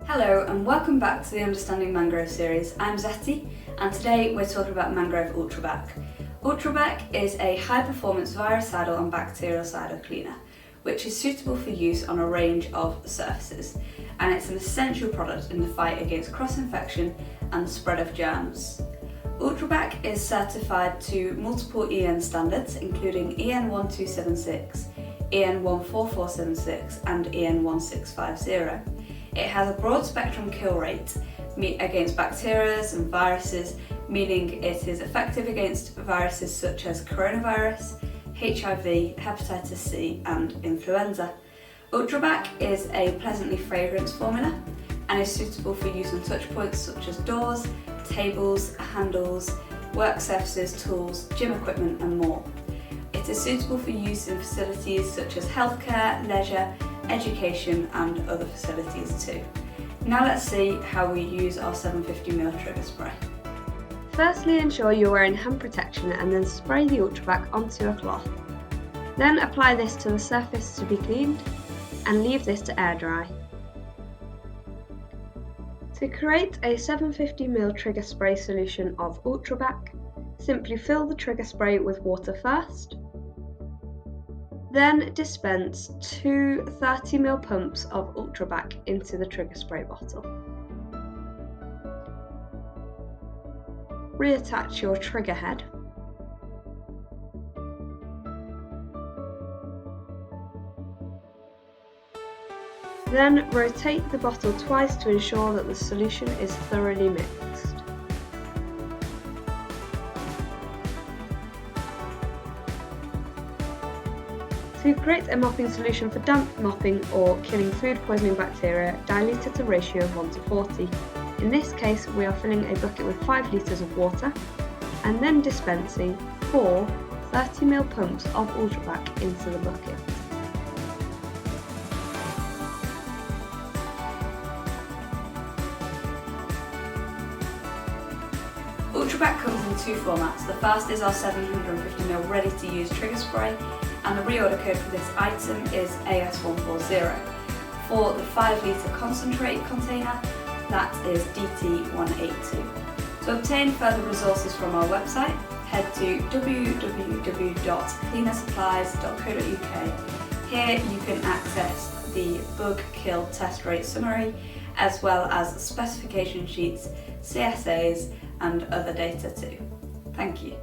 Hello and welcome back to the Understanding Mangrove series. I'm Zetty and today we're talking about Mangrove Ultrabac. Ultrabac is a high-performance virucidal and bactericidal cleaner which is suitable for use on a range of surfaces, and it's an essential product in the fight against cross-infection and the spread of germs. Ultrabac is certified to multiple EN standards including EN 1276, EN 14476 and EN 1650. It has a broad spectrum kill rate against bacteria and viruses, meaning it is effective against viruses such as coronavirus, HIV, hepatitis C and influenza. Ultrabac is a pleasantly fragrance formula and is suitable for use on touch points such as doors, tables, handles, work surfaces, tools, gym equipment and more. It is suitable for use in facilities such as healthcare, leisure, education and other facilities too. Now let's see how we use our 750ml trigger spray. Firstly, ensure you're wearing hand protection and then spray the Ultrabac onto a cloth. Then apply this to the surface to be cleaned and leave this to air dry. To create a 750ml trigger spray solution of Ultrabac, simply fill the trigger spray with water first. Then dispense two 30ml pumps of Ultrabac into the trigger spray bottle. Reattach your trigger head. Then rotate the bottle twice to ensure that the solution is thoroughly mixed. To create a mopping solution for damp mopping or killing food poisoning bacteria, dilute at a ratio of 1:40. In this case, we are filling a bucket with 5 litres of water and then dispensing 4 30ml pumps of Ultrabac into the bucket. Ultrabac comes in two formats. The first is our 750ml ready to use trigger spray, and the reorder code for this item is AS140. For the 5 litre concentrate container, that is DT182. To obtain further resources from our website, head to www.clenasupplies.co.uk. Here you can access the bug kill test rate summary, as well as specification sheets, CSAs and other data too. Thank you.